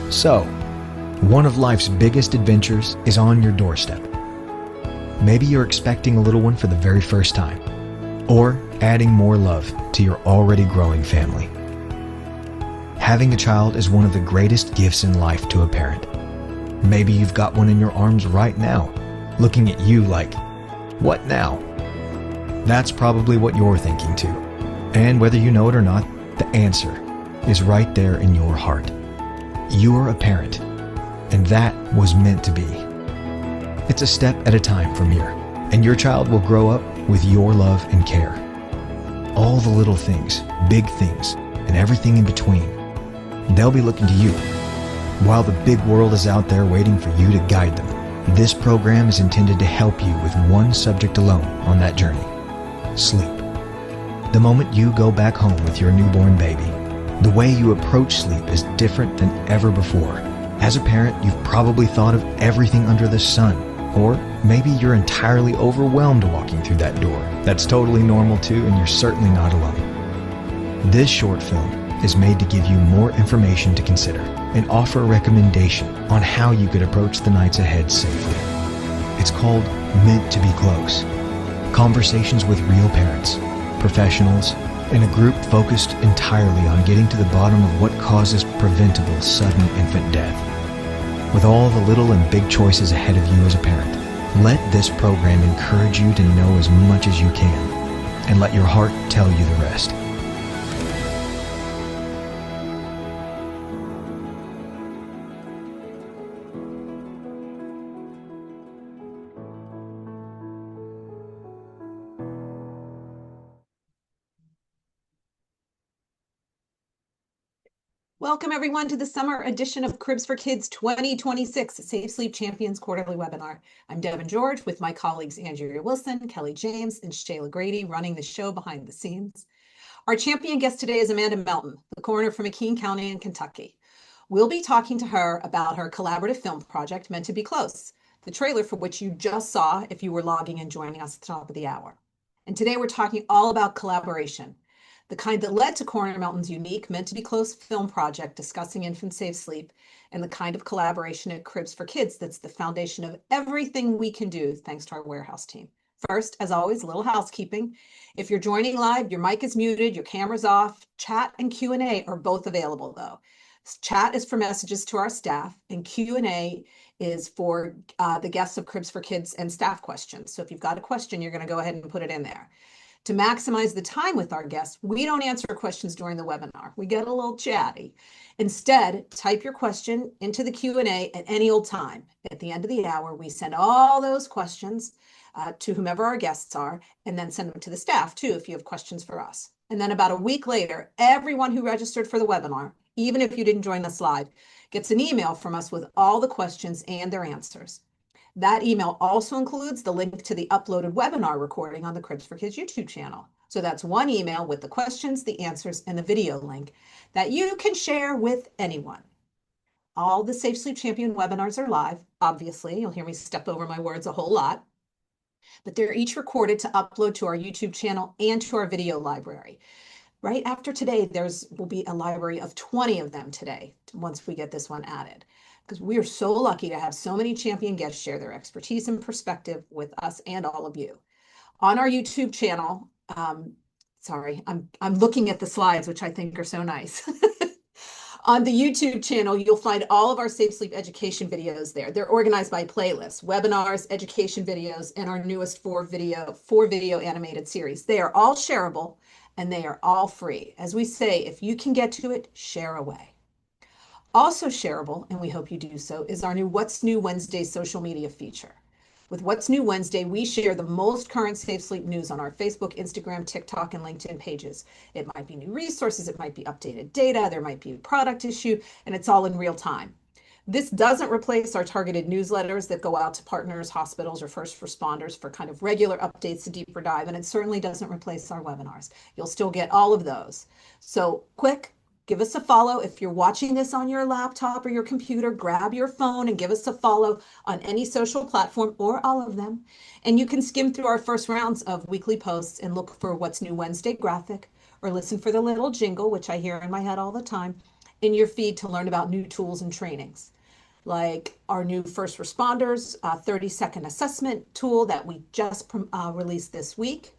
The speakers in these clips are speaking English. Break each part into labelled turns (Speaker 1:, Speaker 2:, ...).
Speaker 1: So, one of life's biggest adventures is on your doorstep. Maybe you're expecting a little one for the very first time, or adding more love to your already growing family. Having a child is one of the greatest gifts in life to a parent. Maybe you've got one in your arms right now, looking at you like, what now? That's probably what you're thinking too. And whether you know it or not, the answer is right there in your heart. You're a parent, and that was meant to be. It's a step at a time from here, and your child will grow up with your love and care. All the little things, big things, and everything in between, they'll be looking to you. While the big world is out there waiting for you to guide them, this program is intended to help you with one subject alone on that journey: sleep. The moment you go back home with your newborn baby, the way you approach sleep is different than ever before. As a parent, you've probably thought of everything under the sun, or maybe you're entirely overwhelmed walking through that door. That's totally normal too, and you're certainly not alone. This short film is made to give you more information to consider and offer a recommendation on how you could approach the nights ahead safely. It's called Meant to Be Close. Conversations with real parents, professionals, and a group focused entirely on getting to the bottom of what causes preventable sudden infant death. With all the little and big choices ahead of you as a parent, let this program encourage you to know as much as you can, and let your heart tell you the rest.
Speaker 2: Welcome everyone to the summer edition of Cribs for Kids 2026 Safe Sleep Champions Quarterly Webinar. I'm Devin George with my colleagues Andrea Wilson, Kelly James, and Shayla Grady running the show behind the scenes. Our champion guest today is Amanda Melton, the coroner from McKean County in Kentucky. We'll be talking to her about her collaborative film project, Meant to Be Close, the trailer for which you just saw if you were logging and joining us at the top of the hour. And today we're talking all about collaboration, the kind that led to Coroner Melton's unique Meant to Be Close film project discussing infant safe sleep, and the kind of collaboration at Cribs for Kids that's the foundation of everything we can do thanks to our warehouse team. First, as always, a little housekeeping. If you're joining live, your mic is muted, your camera's off. Chat and Q&A are both available though. Chat is for messages to our staff, and Q&A is for the guests of Cribs for Kids and staff questions. So if you've got a question, you're going to go ahead and put it in there. To maximize the time with our guests, we don't answer questions during the webinar. We get a little chatty. Instead, type your question into the Q&A at any old time. At the end of the hour, we send all those questions to whomever our guests are, and then send them to the staff too if you have questions for us. And then about a week later, everyone who registered for the webinar, even if you didn't join us live, gets an email from us with all the questions and their answers. That email also includes the link to the uploaded webinar recording on the Cribs for Kids YouTube channel. So that's one email with the questions, the answers, and the video link that you can share with anyone. All the Safe Sleep Champion webinars are live. Obviously, you'll hear me step over my words a whole lot, but they're each recorded to upload to our YouTube channel and to our video library. Right after today, will be a library of 20 of them today, once we get this one added, because we are so lucky to have so many champion guests share their expertise and perspective with us and all of you. On our YouTube channel, sorry, I'm looking at the slides, which I think are so nice. On the YouTube channel, you'll find all of our Safe Sleep education videos there. They're organized by playlists, webinars, education videos, and our newest four video animated series. They are all shareable and they are all free. As we say, if you can get to it, share away. Also shareable, and we hope you do so, is our new What's New Wednesday social media feature. With What's New Wednesday, we share the most current safe sleep news on our Facebook, Instagram, TikTok, and LinkedIn pages. It might be new resources, it might be updated data, there might be a product issue, and it's all in real time. This doesn't replace our targeted newsletters that go out to partners, hospitals, or first responders for kind of regular updates, a deeper dive, and it certainly doesn't replace our webinars. You'll still get all of those. So quick, give us a follow. If you're watching this on your laptop or your computer, grab your phone and give us a follow on any social platform or all of them. And you can skim through our first rounds of weekly posts and look for What's New Wednesday graphic, or listen for the little jingle, which I hear in my head all the time. in your feed to learn about new tools and trainings, like our new first responders 30-second assessment tool that we just released this week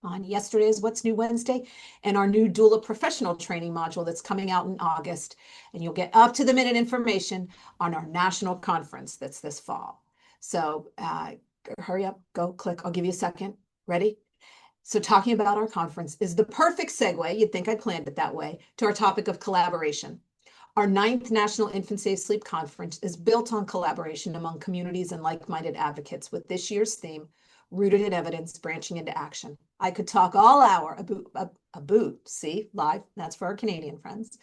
Speaker 2: on yesterday's What's New Wednesday, and our new doula professional training module that's coming out in August. And you'll get up to the minute information on our national conference that's this fall. So hurry up, go click. I'll give you a second. Ready? So talking about our conference is the perfect segue, you'd think I planned it that way, to our topic of collaboration. Our 9th National Infant Safe Sleep Conference is built on collaboration among communities and like-minded advocates, with this year's theme, Rooted in Evidence, Branching into Action. I could talk all hour see, live, that's for our Canadian friends.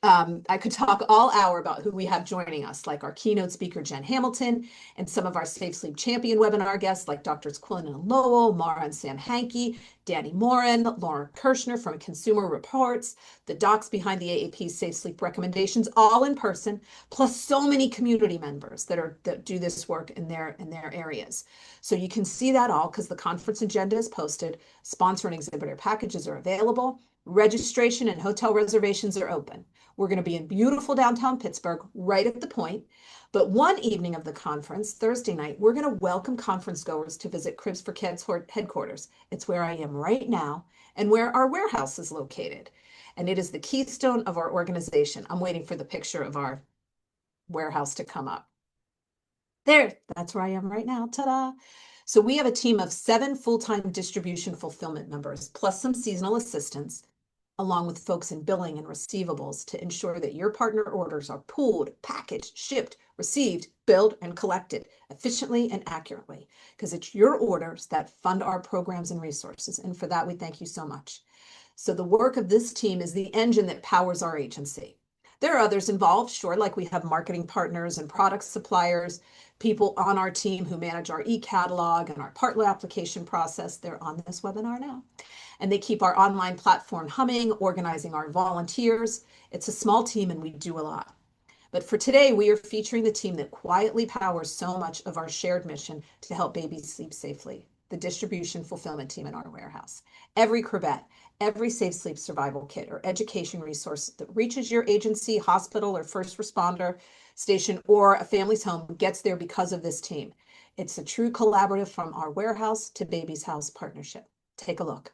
Speaker 2: I could talk all hour about who we have joining us, like our keynote speaker, Jen Hamilton, and some of our Safe Sleep Champion webinar guests, like Drs. Quillen and Lowell, Mara and Sam Hankey, Danny Morin, Laura Kirshner from Consumer Reports, the docs behind the AAP Safe Sleep recommendations, all in person, plus so many community members that do this work in their areas. So you can see that all because the conference agenda is posted. Sponsor and exhibitor packages are available. Registration and hotel reservations are open. We're going to be in beautiful downtown Pittsburgh, right at the point. But one evening of the conference, Thursday night, we're going to welcome conference goers to visit Cribs for Kids headquarters. It's where I am right now and where our warehouse is located. And it is the keystone of our organization. I'm waiting for the picture of our warehouse to come up. There, that's where I am right now. Ta-da! So we have a team of 7 full-time distribution fulfillment members, plus some seasonal assistants, along with folks in billing and receivables to ensure that your partner orders are pooled, packaged, shipped, received, billed, and collected efficiently and accurately, because it's your orders that fund our programs and resources. And for that, we thank you so much. So the work of this team is the engine that powers our agency. There are others involved, sure, like we have marketing partners and product suppliers, people on our team who manage our e-catalog and our partner application process. They're on this webinar now. And they keep our online platform humming, organizing our volunteers. It's a small team and we do a lot. But for today, we are featuring the team that quietly powers so much of our shared mission to help babies sleep safely, the distribution fulfillment team in our warehouse. Every Cribette, every Safe Sleep survival kit or education resource that reaches your agency, hospital, or first responder station or a family's home gets there because of this team. It's a true collaborative from our warehouse to baby's house partnership. Take a look.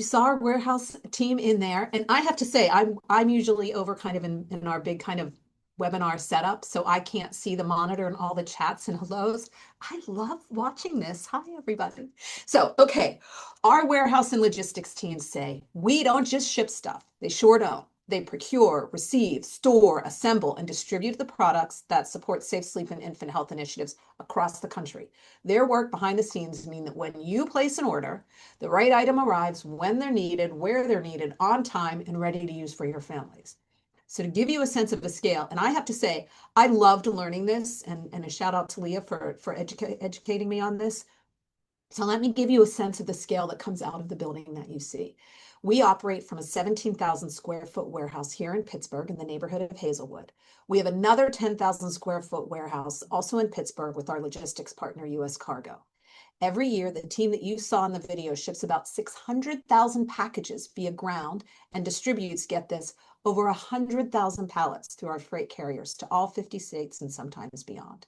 Speaker 2: saw our warehouse team in there, and I have to say, I'm usually over kind of in our big kind of webinar setup, so I can't see the monitor and all the chats and hellos. I love watching this. Hi, everybody. So, okay, our warehouse and logistics teams say, we don't just ship stuff. They sure don't. They procure, receive, store, assemble, and distribute the products that support safe sleep and infant health initiatives across the country. Their work behind the scenes mean that when you place an order, the right item arrives when they're needed, where they're needed, on time, and ready to use for your families. So to give you a sense of the scale, and I have to say, I loved learning this, and a shout out to Leah for educating me on this. So let me give you a sense of the scale that comes out of the building that you see. We operate from a 17,000 square foot warehouse here in Pittsburgh in the neighborhood of Hazelwood. We have another 10,000 square foot warehouse also in Pittsburgh with our logistics partner, US Cargo. Every year, the team that you saw in the video ships about 600,000 packages via ground and distributes, get this, over 100,000 pallets through our freight carriers to all 50 states and sometimes beyond.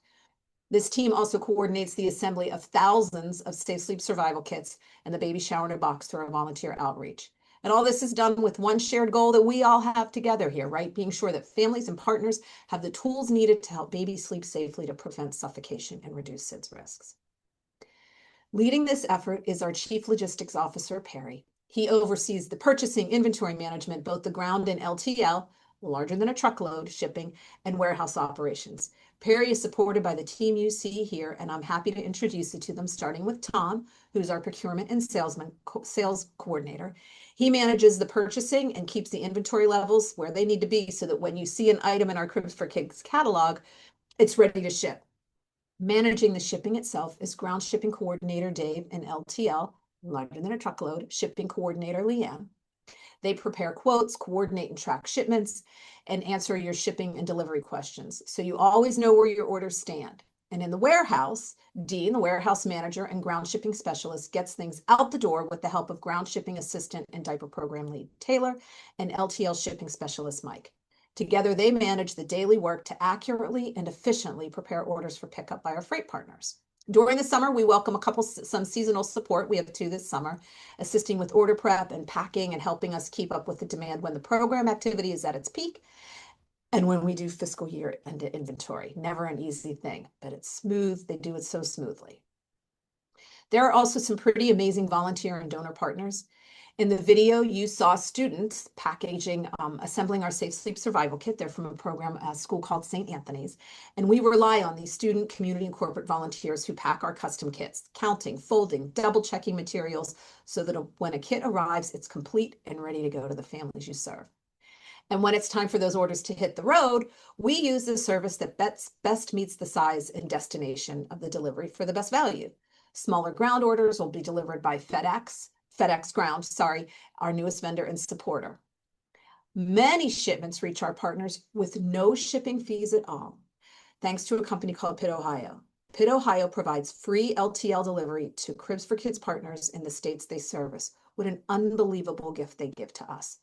Speaker 2: This team also coordinates the assembly of thousands of Safe Sleep survival kits and the baby shower in a box through our volunteer outreach. And all this is done with one shared goal that we all have together here, right? Being sure that families and partners have the tools needed to help babies sleep safely to prevent suffocation and reduce SIDS risks. Leading this effort is our Chief Logistics Officer, Perry. He oversees the purchasing, inventory management, both the ground and LTL, larger than a truckload, shipping, and warehouse operations. Perry is supported by the team you see here, and I'm happy to introduce you to them, starting with Tom, who's our procurement and sales coordinator. He manages the purchasing and keeps the inventory levels where they need to be so that when you see an item in our Cribs for Kids catalog, it's ready to ship. Managing the shipping itself is ground shipping coordinator Dave and LTL, larger than a truckload, shipping coordinator Leanne. They prepare quotes, coordinate and track shipments, and answer your shipping and delivery questions. So you always know where your orders stand. And in the warehouse, Dean, the warehouse manager and ground shipping specialist, gets things out the door with the help of ground shipping assistant and diaper program lead Taylor and LTL shipping specialist Mike. Together, they manage the daily work to accurately and efficiently prepare orders for pickup by our freight partners. During the summer, we welcome some seasonal support. We have 2 this summer, assisting with order prep and packing and helping us keep up with the demand when the program activity is at its peak and when we do fiscal year end inventory. Never an easy thing, but it's smooth. They do it so smoothly. There are also some pretty amazing volunteer and donor partners. In the video, you saw students packaging, assembling our Safe Sleep Survival Kit. They're from a program, a school called St. Anthony's. And we rely on these student, community, and corporate volunteers who pack our custom kits, counting, folding, double-checking materials so that when a kit arrives, it's complete and ready to go to the families you serve. And when it's time for those orders to hit the road, we use the service that best meets the size and destination of the delivery for the best value. Smaller ground orders will be delivered by FedEx Ground, our newest vendor and supporter. Many shipments reach our partners with no shipping fees at all, thanks to a company called Pitt, Ohio. Pitt, Ohio provides free LTL delivery to Cribs for Kids partners in the states they service. What an unbelievable gift they give to us.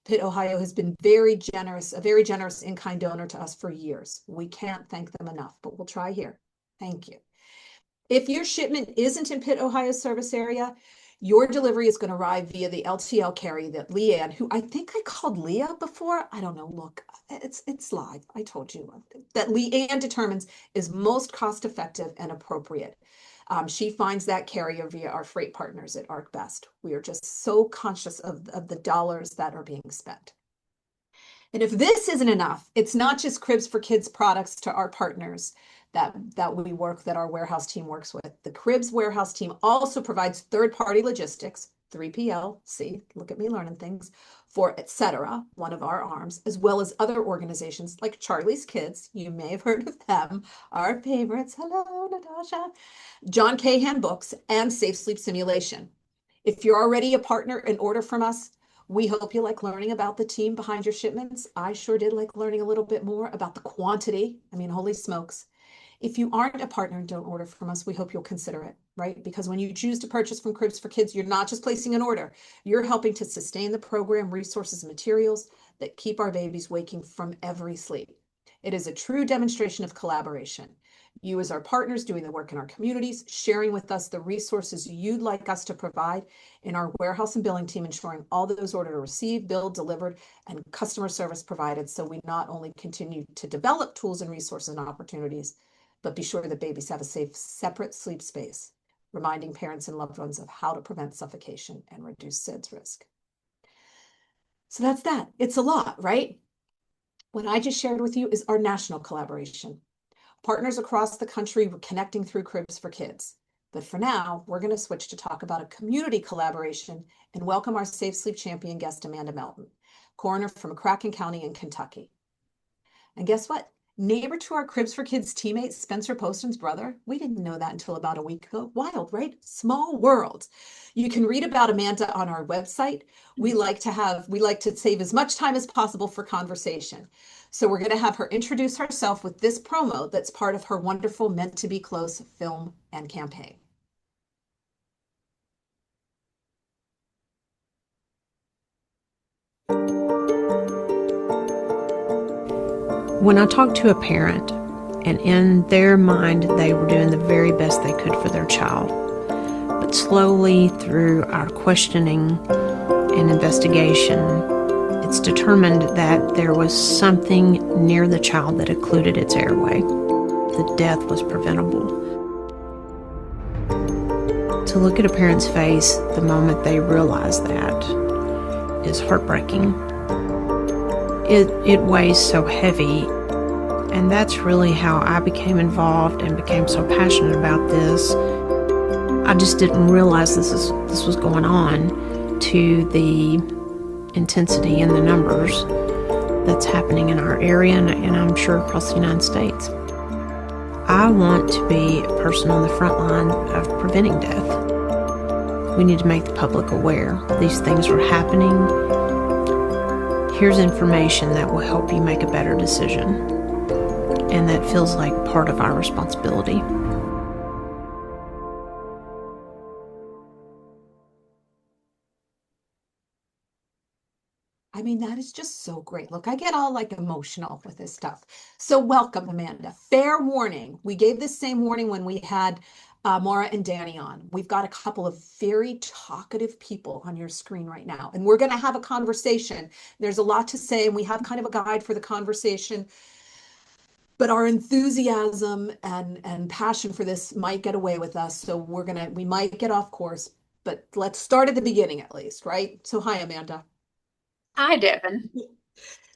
Speaker 2: Pitt, Ohio has been a very generous in-kind donor to us for years. We can't thank them enough, but we'll try here. Thank you. If your shipment isn't in Pitt, Ohio's service area, your delivery is going to arrive via the LTL carrier that Leanne, who I think I called Leah before. I don't know. Look, it's live. I told you that Leanne determines is most cost effective and appropriate. She finds that carrier via our freight partners at ArcBest. We are just so conscious of the dollars that are being spent. And if this isn't enough, it's not just Cribs for Kids products to our partners that our warehouse team works with. The Cribs warehouse team also provides third-party logistics, 3PL, see, look at me learning things, for Etc., one of our arms, as well as other organizations like Charlie's Kids, you may have heard of them, our favorites, hello, Natasha, John Kahan Books, and Safe Sleep Simulation. If you're already a partner and order from us, we hope you like learning about the team behind your shipments. I sure did like learning a little bit more about the quantity. I mean, holy smokes. If you aren't a partner and don't order from us, we hope you'll consider it, right? Because when you choose to purchase from Cribs for Kids, you're not just placing an order. You're helping to sustain the program, resources, and materials that keep our babies waking from every sleep. It is a true demonstration of collaboration. You as our partners doing the work in our communities, sharing with us the resources you'd like us to provide in our warehouse and billing team, ensuring all those orders are received, billed, delivered, and customer service provided. So we not only continue to develop tools and resources and opportunities, but be sure that babies have a safe, separate sleep space, reminding parents and loved ones of how to prevent suffocation and reduce SIDS risk. So that's that. It's a lot, right? What I just shared with you is our national collaboration. Partners across the country were connecting through Cribs for Kids. But for now, we're going to switch to talk about a community collaboration and welcome our Safe Sleep champion guest, Amanda Melton, coroner from McCracken County in Kentucky. And guess what? Neighbor to our Cribs for Kids teammate, Spencer Poston's brother. We didn't know that until about a week ago. Wild, right? Small world. You can read about Amanda on our website. We like to save as much time as possible for conversation. So we're going to have her introduce herself with this promo that's part of her wonderful Meant to Be Close film and campaign.
Speaker 3: When I talked to a parent, and in their mind they were doing the very best they could for their child, but slowly through our questioning and investigation, it's determined that there was something near the child that occluded its airway. The death was preventable. To look at a parent's face the moment they realize that is heartbreaking. It weighs so heavy, and that's really how I became involved and became so passionate about this. I just didn't realize this was going on to the intensity and the numbers that's happening in our area and I'm sure across the United States. I want to be a person on the front line of preventing death. We need to make the public aware these things are happening. Here's information that will help you make a better decision, and that feels like part of our responsibility.
Speaker 2: I mean, that is just so great. Look, I get all like emotional with this stuff. So welcome, Amanda. Fair warning. We gave this same warning when we had Maura and Danny on. We've got a couple of very talkative people on your screen right now, and we're going to have a conversation. There's a lot to say, and we have kind of a guide for the conversation, but our enthusiasm and passion for this might get away with us. So we might get off course, but let's start at the beginning at least, right? So hi, Amanda.
Speaker 4: Hi, Devin.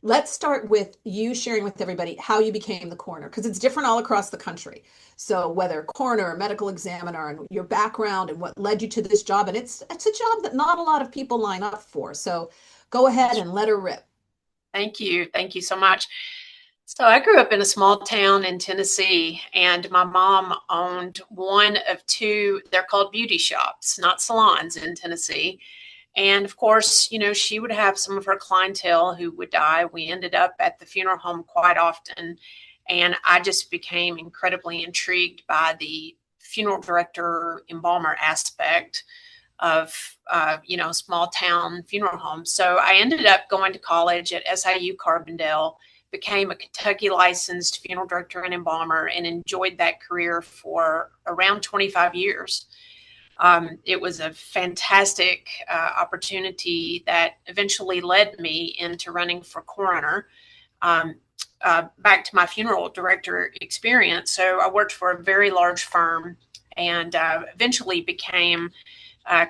Speaker 2: Let's start with you sharing with everybody how you became the coroner, because it's different all across the country. So whether coroner or medical examiner and your background and what led you to this job, and it's a job that not a lot of people line up for. So go ahead and let her rip.
Speaker 4: Thank you. Thank you so much. So I grew up in a small town in Tennessee, and my mom owned one of two, they're called beauty shops, not salons, in Tennessee. And of course, she would have some of her clientele who would die. We ended up at the funeral home quite often. And I just became incredibly intrigued by the funeral director embalmer aspect of, small town funeral homes. So I ended up going to college at SIU Carbondale, became a Kentucky licensed funeral director and embalmer, and enjoyed that career for around 25 years. It was a fantastic opportunity that eventually led me into running for coroner. Back to my funeral director experience. So I worked for a very large firm and eventually became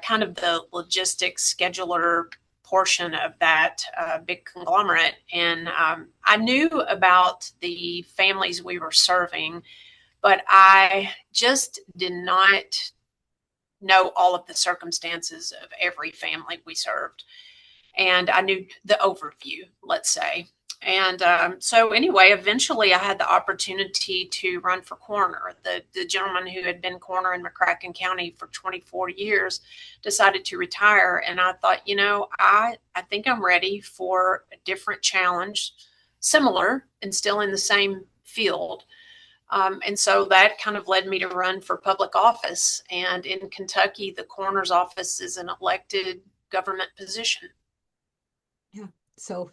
Speaker 4: kind of the logistics scheduler portion of that big conglomerate. And I knew about the families we were serving, but I just did not know all of the circumstances of every family we served. And I knew the overview, let's say. And so anyway, eventually I had the opportunity to run for coroner. The gentleman who had been coroner in McCracken County for 24 years decided to retire. And I thought, I think I'm ready for a different challenge, similar and still in the same field. And so that kind of led me to run for public office. And in Kentucky, the coroner's office is an elected government position.
Speaker 2: Yeah. So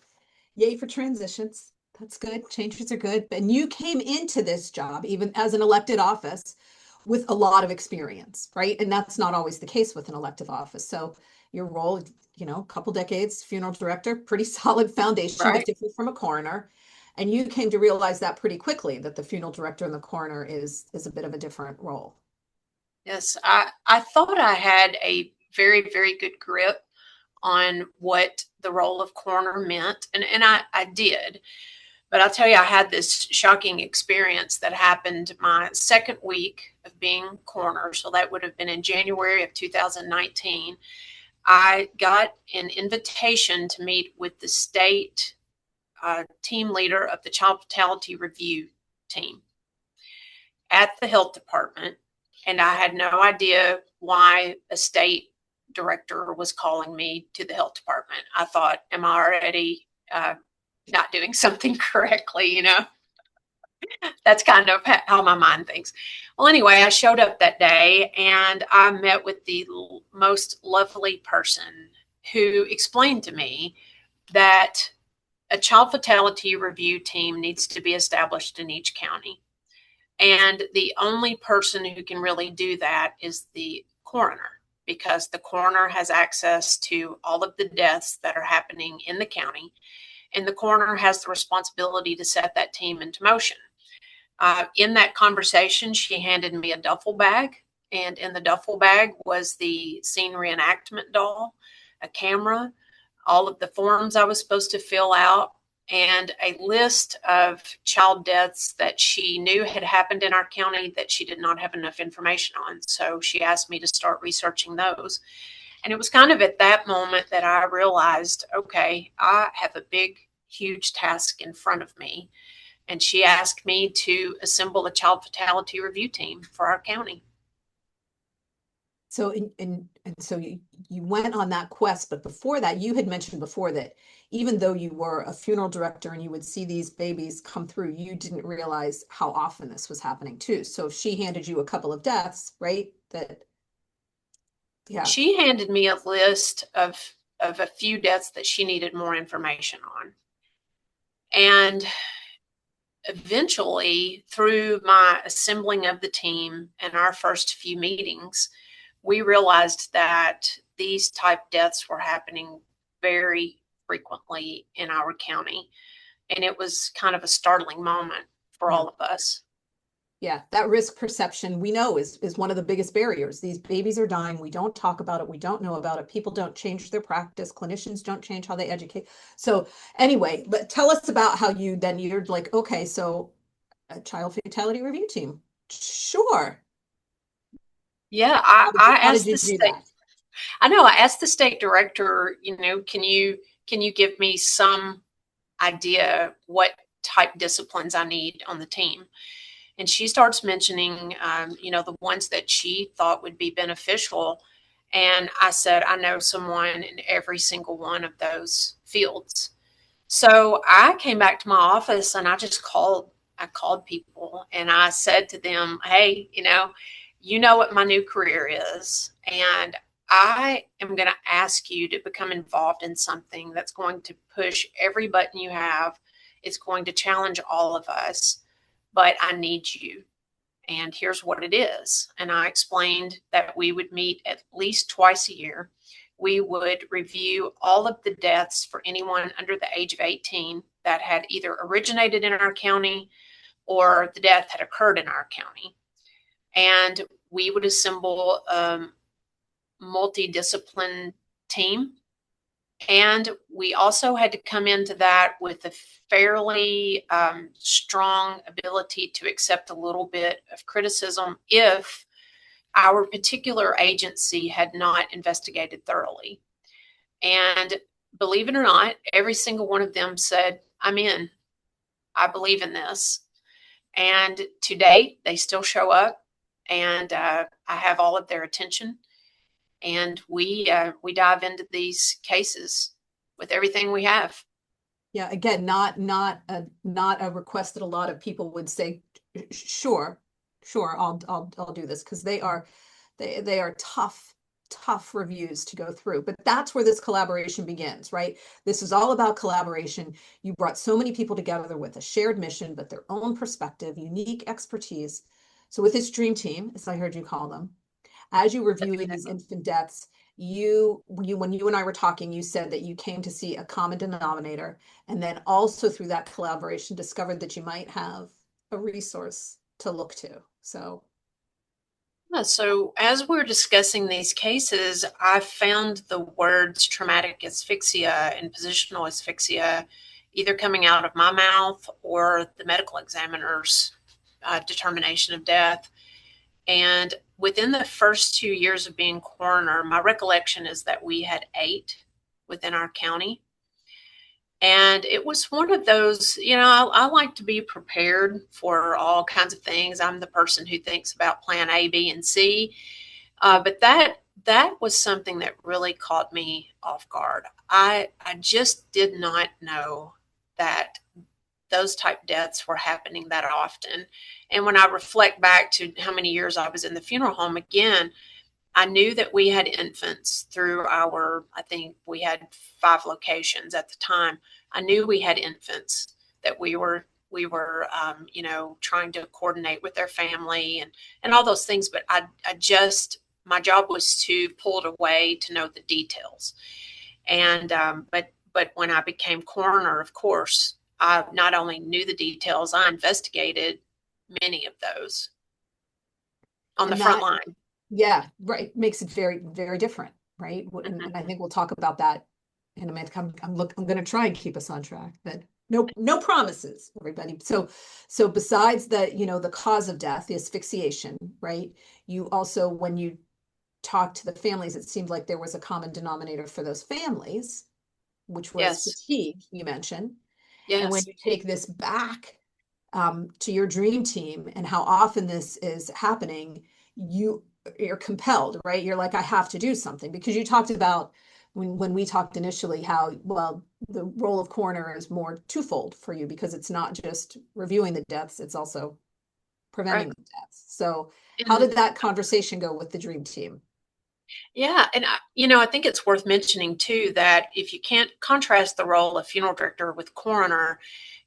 Speaker 2: yay for transitions. That's good. Changes are good. And you came into this job, even as an elected office, with a lot of experience, right? And that's not always the case with an elective office. So your role, a couple decades, funeral director, pretty solid foundation, but
Speaker 4: Right.
Speaker 2: different from a coroner. And you came to realize that pretty quickly, that the funeral director and the coroner is a bit of a different role.
Speaker 4: Yes, I thought I had a very, very good grip on what the role of coroner meant, and I did. But I'll tell you, I had this shocking experience that happened my second week of being coroner. So that would have been in January of 2019. I got an invitation to meet with the state team leader of the Child Fatality Review team at the health department. And I had no idea why a state director was calling me to the health department. I thought, am I already not doing something correctly? That's kind of how my mind thinks. Well, anyway, I showed up that day and I met with the most lovely person who explained to me that a child fatality review team needs to be established in each county. And the only person who can really do that is the coroner, because the coroner has access to all of the deaths that are happening in the county. And the coroner has the responsibility to set that team into motion. In that conversation, she handed me a duffel bag, and in the duffel bag was the scene reenactment doll, a camera, all of the forms I was supposed to fill out, and a list of child deaths that she knew had happened in our county that she did not have enough information on. So she asked me to start researching those. And it was kind of at that moment that I realized, okay, I have a big, huge task in front of me. And she asked me to assemble a child fatality review team for our county.
Speaker 2: So and so you went on that quest, but before that, you had mentioned before that even though you were a funeral director and you would see these babies come through, you didn't realize how often this was happening too. So she handed you a couple of deaths, right? Yeah.
Speaker 4: She handed me a list of a few deaths that she needed more information on. And eventually, through my assembling of the team and our first few meetings, we realized that these type deaths were happening very frequently in our county. And it was kind of a startling moment for all of us.
Speaker 2: Yeah, that risk perception we know is one of the biggest barriers. These babies are dying. We don't talk about it. We don't know about it. People don't change their practice. Clinicians don't change how they educate. So anyway, but tell us about how you're like, okay, so a child fatality review team. Sure.
Speaker 4: Yeah, I
Speaker 2: How did
Speaker 4: asked
Speaker 2: you
Speaker 4: the
Speaker 2: do
Speaker 4: state.
Speaker 2: that?
Speaker 4: I know. I asked the state director. Can you give me some idea what type disciplines I need on the team? And she starts mentioning, the ones that she thought would be beneficial. And I said, I know someone in every single one of those fields. So I came back to my office and I called people and I said to them, hey, you know what my new career is. And I am going to ask you to become involved in something that's going to push every button you have. It's going to challenge all of us, but I need you. And here's what it is. And I explained that we would meet at least twice a year. We would review all of the deaths for anyone under the age of 18 that had either originated in our county or the death had occurred in our county. And we would assemble a multidiscipline team. And we also had to come into that with a fairly strong ability to accept a little bit of criticism if our particular agency had not investigated thoroughly. And believe it or not, every single one of them said, I'm in. I believe in this. And to date, they still show up, and I have all of their attention. And we dive into these cases with everything we have.
Speaker 2: Yeah, again, not a request that a lot of people would say, sure, I'll do this, because they are tough tough reviews to go through, but that's where this collaboration begins, right? This is all about collaboration. You brought so many people together with a shared mission, but their own perspective, unique expertise. So with this dream team, as I heard you call them, as you reviewing these infant deaths, when you and I were talking, you said that you came to see a common denominator, and then also through that collaboration discovered that you might have a resource to look to. So
Speaker 4: Yeah, so as we're discussing these cases, I found the words traumatic asphyxia and positional asphyxia either coming out of my mouth or the medical examiner's determination of death. And within the first 2 years of being coroner, my recollection is that we had 8 within our county. And it was one of those, I like to be prepared for all kinds of things. I'm the person who thinks about plan A, B, and C. But that was something that really caught me off guard. I just did not know that those type deaths were happening that often. And when I reflect back to how many years I was in the funeral home, again, I knew that we had infants through I think we had 5 locations at the time. I knew we had infants that we were trying to coordinate with their family and all those things. But my job was to pull it away to know the details. And, but when I became coroner, of course, I not only knew the details, I investigated many of those on the front line.
Speaker 2: Yeah, right. Makes it very, very different, right? And I think we'll talk about that in a minute. I'm going to try and keep us on track, but no promises, everybody. So besides the cause of death, the asphyxiation, right? You also, when you talked to the families, it seemed like there was a common denominator for those families, which was fatigue, you mentioned.
Speaker 4: Yes.
Speaker 2: And when you take this back to your dream team and how often this is happening, you're compelled, right? You're like, I have to do something, because you talked about when we talked initially how, well, the role of coroner is more twofold for you, because it's not just reviewing the deaths, it's also preventing the deaths. So how did that conversation go with the dream team?
Speaker 4: Yeah. And, I think it's worth mentioning too, that if you can't contrast the role of funeral director with coroner,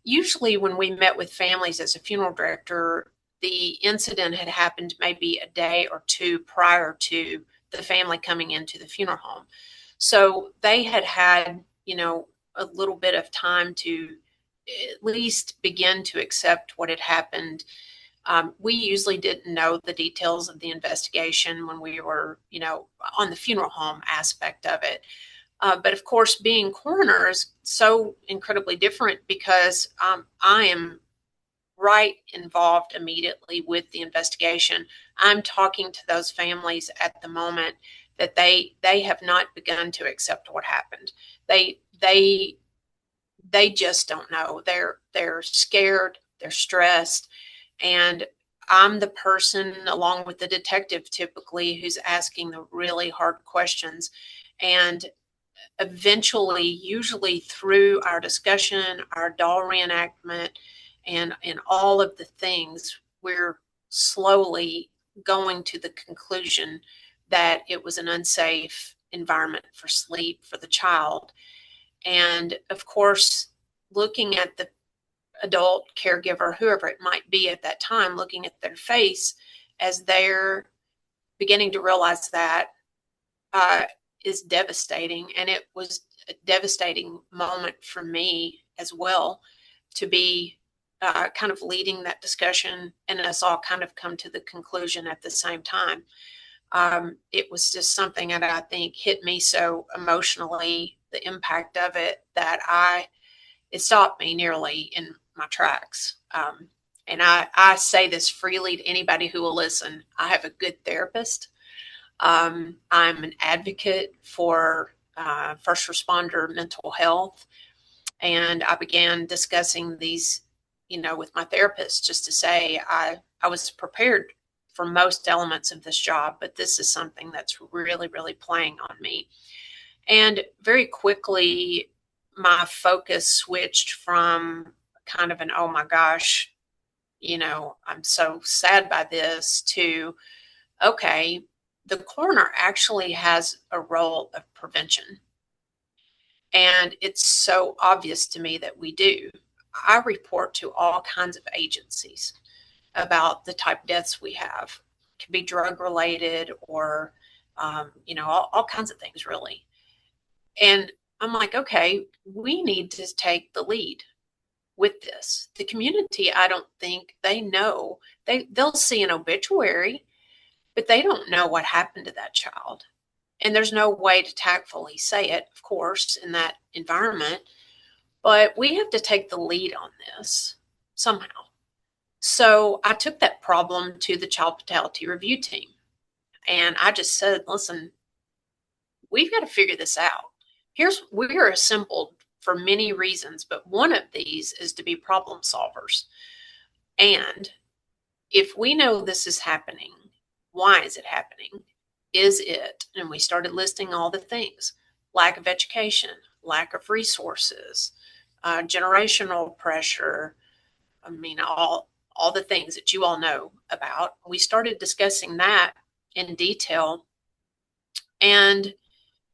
Speaker 4: usually when we met with families as a funeral director, the incident had happened maybe a day or 2 prior to the family coming into the funeral home. So they had a little bit of time to at least begin to accept what had happened. We usually didn't know the details of the investigation when we were, on the funeral home aspect of it. But of course, being coroner is so incredibly different, because I am right involved immediately with the investigation. I'm talking to those families at the moment that they have not begun to accept what happened. They just don't know. They're scared, they're stressed, and I'm the person, along with the detective typically, who's asking the really hard questions. And eventually, usually through our discussion, our doll reenactment, and all of the things, we're slowly going to the conclusion that it was an unsafe environment for sleep for the child. And of course, looking at the adult caregiver, whoever it might be at that time, looking at their face as they're beginning to realize that is devastating. And it was a devastating moment for me as well, to be kind of leading that discussion and us all kind of come to the conclusion at the same time. It was just something that I think hit me so emotionally, the impact of it, that it stopped me nearly in my tracks. And I say this freely to anybody who will listen. I have a good therapist. I'm an advocate for first responder mental health. And I began discussing these, with my therapist, just to say I was prepared for most elements of this job, but this is something that's really, really playing on me. And very quickly, my focus switched from kind of an, oh my gosh, I'm so sad by this, to, okay, the coroner actually has a role of prevention. And it's so obvious to me that we do. I report to all kinds of agencies about the type of deaths we have. It can be drug related or, all kinds of things, really. And I'm like, okay, we need to take the lead with this. The community, I don't think they know. They'll see an obituary, but they don't know what happened to that child. And there's no way to tactfully say it, of course, in that environment. But we have to take the lead on this somehow. So I took that problem to the Child Fatality Review team. And I just said, listen, we've got to figure this out. We are assembled for many reasons, but one of these is to be problem solvers. And if we know this is happening, why is it happening? Is it? And we started listing all the things: lack of education, lack of resources, generational pressure. I mean, all the things that you all know about. We started discussing that in detail, and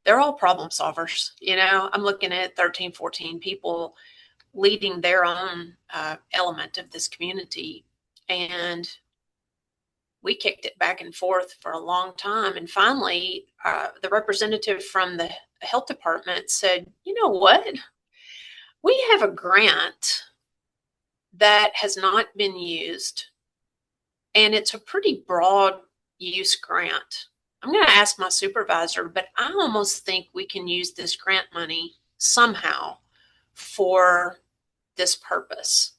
Speaker 4: they're all problem solvers. I'm looking at 13, 14 people leading their own element of this community. And we kicked it back and forth for a long time. And finally, the representative from the health department said, you know what? We have a grant that has not been used, and it's a pretty broad use grant. I'm going to ask my supervisor, but I almost think we can use this grant money somehow for this purpose.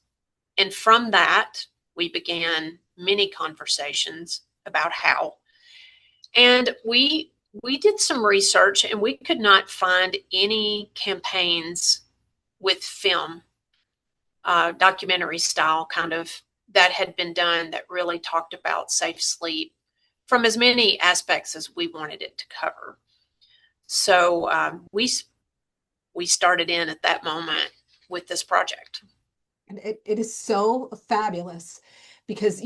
Speaker 4: And from that, we began many conversations about how. And we did some research, and we could not find any campaigns with film, documentary style kind of, that had been done that really talked about safe sleep from as many aspects as we wanted it to cover. So we started in at that moment with this project.
Speaker 2: And it is so fabulous because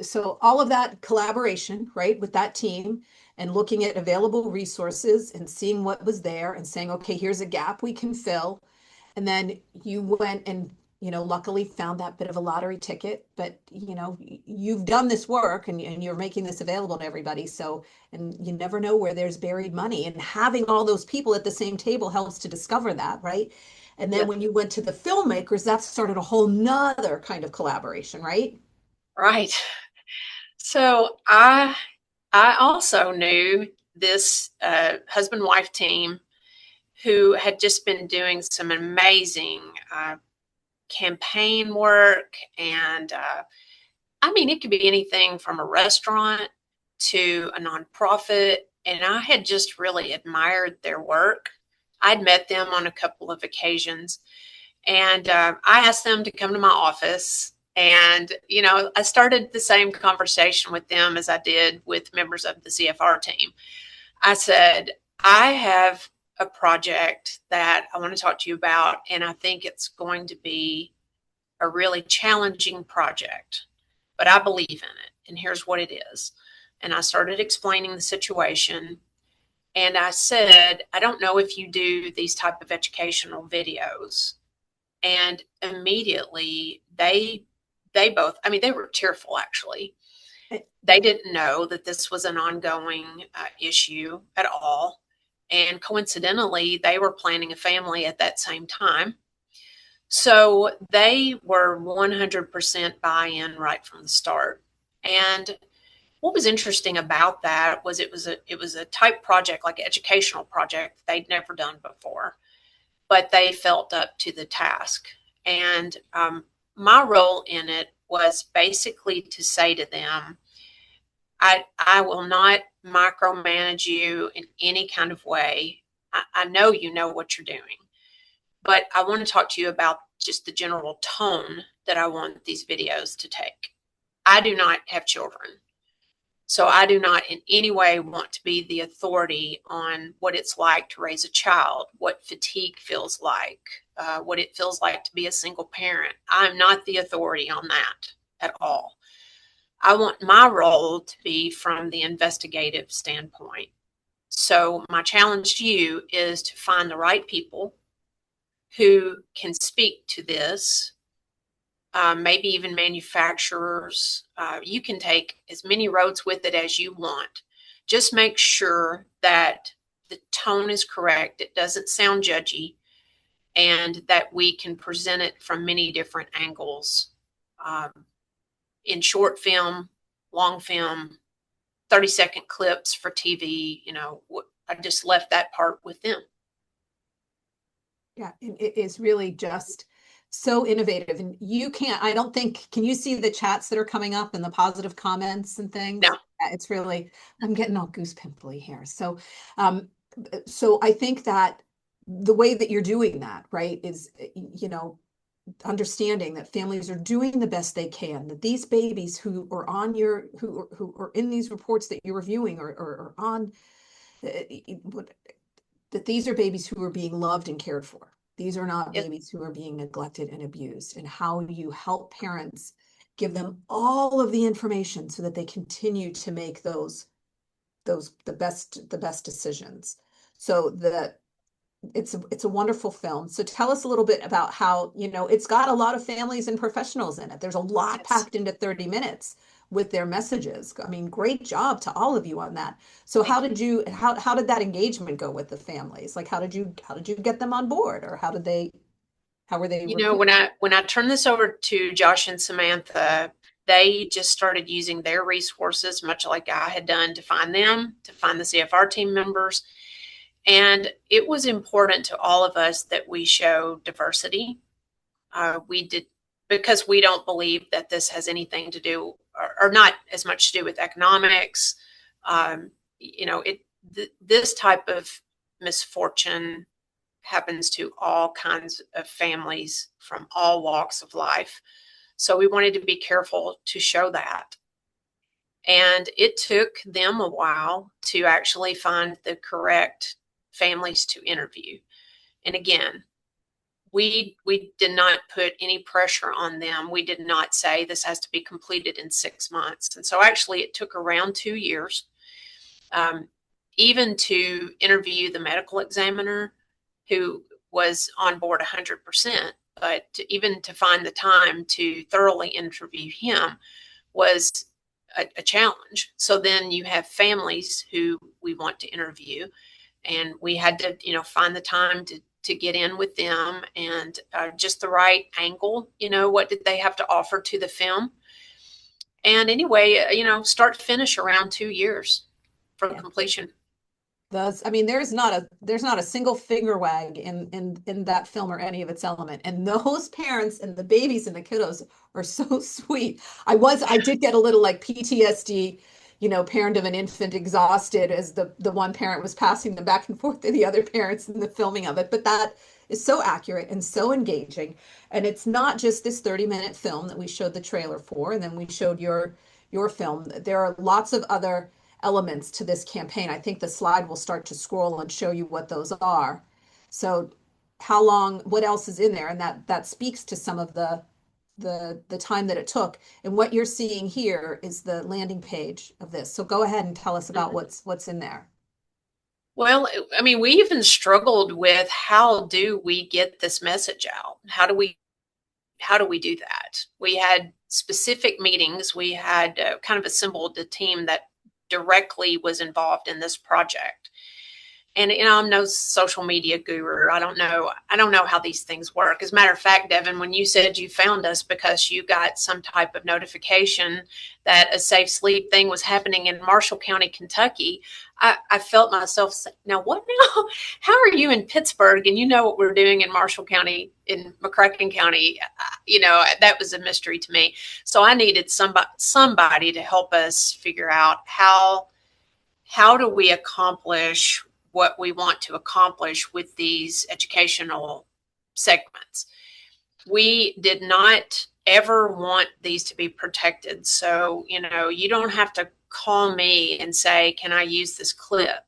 Speaker 2: so all of that collaboration, right, with that team and looking at available resources and seeing what was there and saying, okay, here's a gap we can fill. And then you went and, luckily found that bit of a lottery ticket, but, you've done this work and you're making this available to everybody. So, and you never know where there's buried money, and having all those people at the same table helps to discover that, right? And then when you went to the filmmakers, that started a whole nother kind of collaboration, right?
Speaker 4: Right. So I also knew this husband-wife team who had just been doing some amazing campaign work. And it could be anything from a restaurant to a nonprofit. And I had just really admired their work. I'd met them on a couple of occasions, and I asked them to come to my office. And, I started the same conversation with them as I did with members of the CFR team. I said, I have a project that I want to talk to you about, and I think it's going to be a really challenging project, but I believe in it, and here's what it is. And I started explaining the situation. And I said, I don't know if you do these type of educational videos. And immediately they both, they were tearful, actually. They didn't know that this was an ongoing issue at all. And coincidentally, they were planning a family at that same time. So they were 100% buy-in right from the start. And what was interesting about that was it was a type project, like an educational project they'd never done before, but they felt up to the task. And my role in it was basically to say to them, I will not micromanage you in any kind of way. I know you know what you're doing, but I want to talk to you about just the general tone that I want these videos to take. I do not have children, so I do not in any way want to be the authority on what it's like to raise a child, what fatigue feels like, what it feels like to be a single parent. I'm not the authority on that at all. I want my role to be from the investigative standpoint. So my challenge to you is to find the right people who can speak to this, maybe even manufacturers. You can take as many roads with it as you want. Just make sure that the tone is correct, it doesn't sound judgy, and that we can present it from many different angles, in short film, long film, 30-second clips for TV. I just left that part with them.
Speaker 2: Yeah, it is really just so innovative. And I don't think, can you see the chats that are coming up and the positive comments and things?
Speaker 4: No.
Speaker 2: Yeah, it's really, I'm getting all goose pimply here. So I think that the way that you're doing that, right, is, understanding that families are doing the best they can, that these babies who are in these reports that you're reviewing or on, that these are babies who are being loved and cared for. These are not babies who are being neglected and abused, and how you help parents give them all of the information so that they continue to make the best decisions. So it's a wonderful film. So tell us a little bit about how, it's got a lot of families and professionals in it. There's a lot packed into 30 minutes with their messages. I mean, great job to all of you on that. So how did that engagement go with the families? Like, how did you get them on board, or how were they?
Speaker 4: When I turned this over to Josh and Samantha, they just started using their resources, much like I had done, to find the CFR team members. And it was important to all of us that we show diversity. We did, because we don't believe that this has anything to do, or not as much to do, with economics. This type of misfortune happens to all kinds of families from all walks of life. So we wanted to be careful to show that. And it took them a while to actually find the correct families to interview. And again, we did not put any pressure on them. We did not say this has to be completed in 6 months. And so actually it took around 2 years, even to interview the medical examiner, who was on board 100%, but even to find the time to thoroughly interview him was a challenge. So then you have families who we want to interview, and we had to, find the time to get in with them, and just the right angle. What did they have to offer to the film? And anyway, start to finish around 2 years for completion.
Speaker 2: There's not a single finger wag in that film or any of its element. And those parents and the babies and the kiddos are so sweet. I did get a little like PTSD, parent of an infant exhausted, as the one parent was passing them back and forth to the other parents in the filming of it. But that is so accurate and so engaging. And it's not just this 30-minute film that we showed the trailer for, and then we showed your film. There are lots of other elements to this campaign. I think the slide will start to scroll and show you what those are. So what else is in there? And that speaks to some of the time that it took. And what you're seeing here is the landing page of this. So go ahead and tell us about what's in there.
Speaker 4: Well, we even struggled with, how do we get this message out? How do we do that? We had specific meetings. We had kind of assembled a team that directly was involved in this project. And I'm no social media guru. I don't know how these things work. As a matter of fact, Devin, when you said you found us because you got some type of notification that a Safe Sleep thing was happening in Marshall County, Kentucky, I felt myself say, now what now? How are you in Pittsburgh and you know what we're doing in Marshall County, in McCracken County? That was a mystery to me. So I needed somebody to help us figure out how do we accomplish what we want to accomplish with these educational segments. We did not ever want these to be protected. So, you don't have to call me and say, can I use this clip?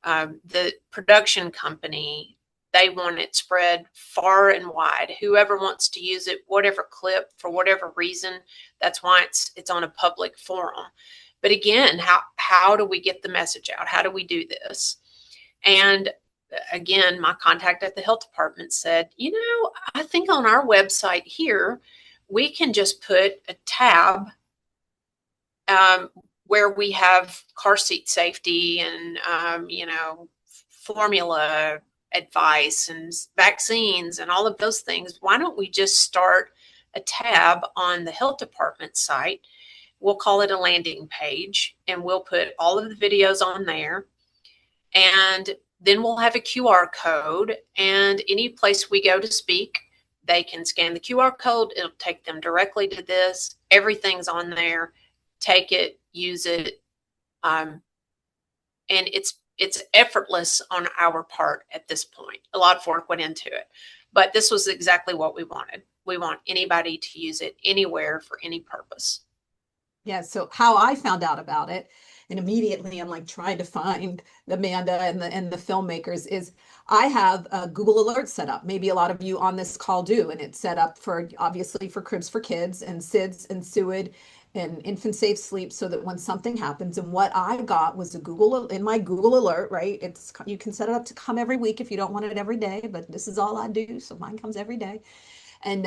Speaker 4: The production company, they want it spread far and wide. Whoever wants to use it, whatever clip, for whatever reason, that's why it's on a public forum. But again, how do we get the message out? How do we do this? And again, my contact at the health department said, I think on our website here, we can just put a tab where we have car seat safety and, formula advice and vaccines and all of those things. Why don't we just start a tab on the health department site? We'll call it a landing page, and we'll put all of the videos on there. And then we'll have a QR code, and any place we go to speak, they can scan the QR code. It'll take them directly to this. Everything's on there. Take it, use it. And it's effortless on our part at this point. A lot of work went into it, but this was exactly what we wanted. We want anybody to use it anywhere for any purpose.
Speaker 2: Yeah. So how I found out about it, and immediately I'm like trying to find Amanda and the filmmakers, is I have a Google Alert set up. Maybe a lot of you on this call do, and it's set up for obviously for Cribs for Kids and SIDS and SUID and Infant Safe Sleep, so that when something happens, and what I got was in my Google Alert, right? You can set it up to come every week if you don't want it every day, but this is all I do, so mine comes every day. And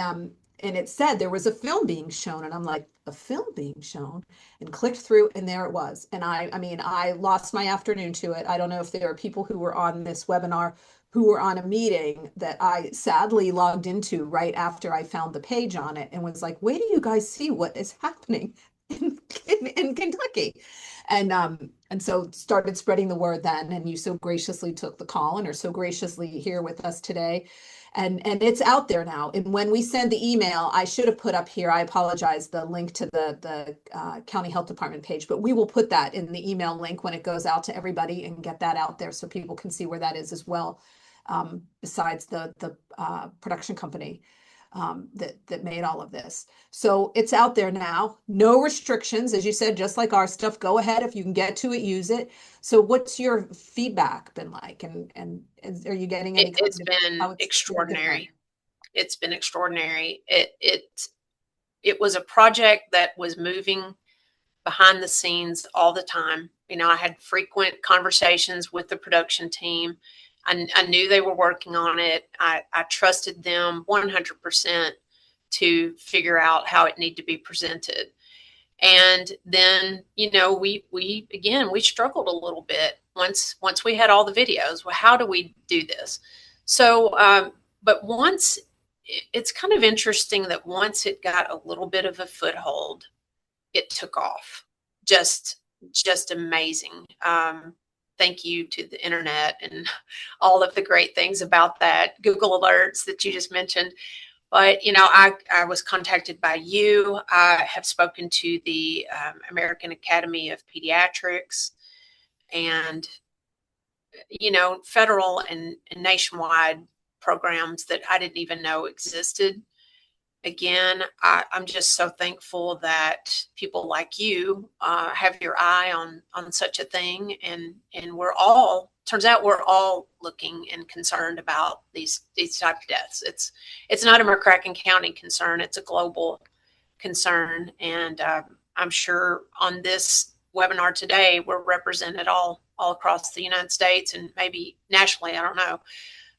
Speaker 2: it said there was a film being shown, and I'm like, a film being shown, and clicked through, and there it was. And I lost my afternoon to it. I don't know if there are people who were on this webinar who were on a meeting that I sadly logged into right after I found the page on it, and was like, wait till you guys see what is happening in Kentucky. And so started spreading the word then, and you so graciously took the call and are so graciously here with us today. And it's out there now. And when we send the email, I should have put up here, I apologize, the link to the county health department page, but we will put that in the email link when it goes out to everybody, and get that out there so people can see where that is as well. Besides the production company that made all of this. So it's out there now, no restrictions, as you said, just like our stuff. Go ahead, if you can get to it, use it. So what's your feedback been like, and are you getting any?
Speaker 4: It's been extraordinary. It's been extraordinary. It was a project that was moving behind the scenes all the time. I had frequent conversations with the production team. I knew they were working on it. I trusted them 100% to figure out how it needed to be presented. And then, we struggled a little bit once we had all the videos. Well, how do we do this? So, but once, it's kind of interesting that once it got a little bit of a foothold, it took off. Just amazing. Thank you to the internet and all of the great things about that, Google Alerts that you just mentioned. But, I was contacted by you. I have spoken to the American Academy of Pediatrics, and, federal and nationwide programs that I didn't even know existed. Again, I'm just so thankful that people like you have your eye on such a thing, and turns out we're all looking and concerned about these type of deaths. It's not a McCracken County concern; it's a global concern, and I'm sure on this webinar today we're represented all across the United States and maybe nationally. I don't know,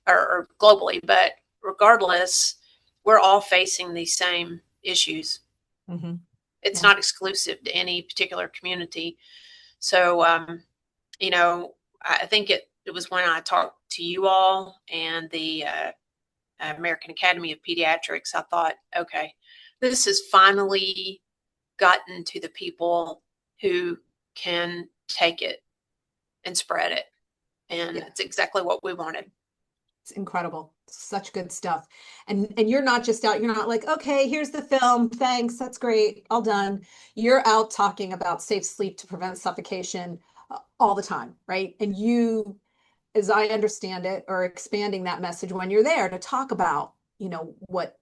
Speaker 4: or globally, but regardless, we're all facing these same issues.
Speaker 2: Mm-hmm.
Speaker 4: It's not exclusive to any particular community. So, I think it was when I talked to you all and the American Academy of Pediatrics, I thought, okay, this has finally gotten to the people who can take it and spread it. And it's exactly what we wanted.
Speaker 2: It's incredible. Such good stuff. And you're not just out, you're not like, okay, here's the film. Thanks. That's great. All done. You're out talking about safe sleep to prevent suffocation all the time, right? And you, as I understand it, are expanding that message when you're there to talk about, what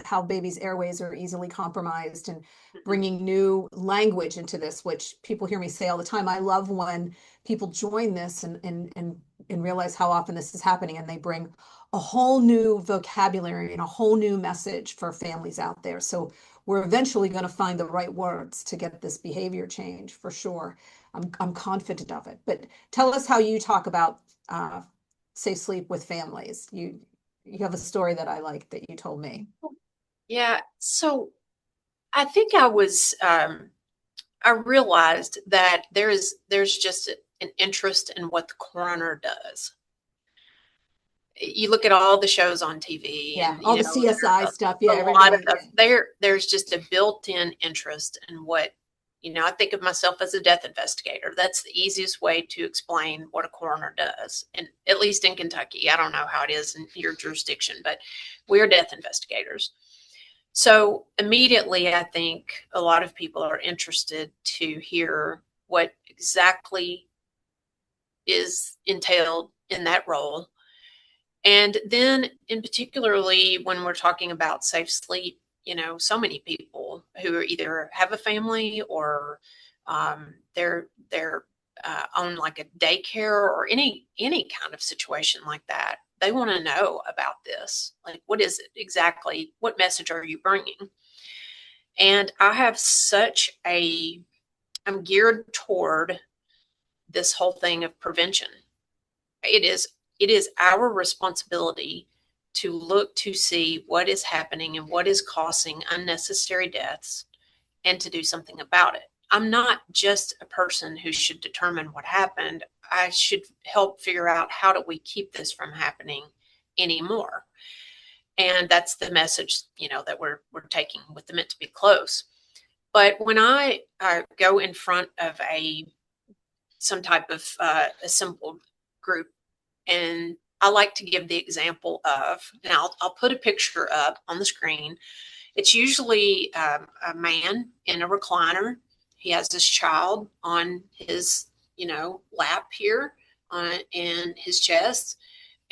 Speaker 2: how babies' airways are easily compromised, and bringing new language into this, which people hear me say all the time. I love when people join this and and realize how often this is happening, and they bring a whole new vocabulary and a whole new message for families out there. So we're eventually going to find the right words to get this behavior change for sure. I'm confident of it. But tell us how you talk about safe sleep with families. You have a story that I like that you told me.
Speaker 4: Yeah. So I think I realized that there's just an interest in what the coroner does. You look at all the shows on TV,
Speaker 2: Yeah,
Speaker 4: and
Speaker 2: all the CSI stuff. Yeah,
Speaker 4: a lot of there's just a built-in interest in what, I think of myself as a death investigator. That's the easiest way to explain what a coroner does, and at least in Kentucky. I don't know how it is in your jurisdiction, but we're death investigators. So immediately, I think a lot of people are interested to hear what exactly is entailed in that role. And then, in particularly when we're talking about safe sleep, so many people who are either have a family or they're own like a daycare or any kind of situation like that. They want to know about this. Like, what is it exactly? What message are you bringing? And I have I'm geared toward this whole thing of prevention. It is our responsibility to look to see what is happening and what is causing unnecessary deaths and to do something about it. I'm not just a person who should determine what happened. I should help figure out how do we keep this from happening anymore. And that's the message, that we're taking with the Meant to Be Close. But when I go in front of some type of assembled group, and I like to give the example of, and I'll put a picture up on the screen. It's usually a man in a recliner. He has his child on his, lap here in his chest.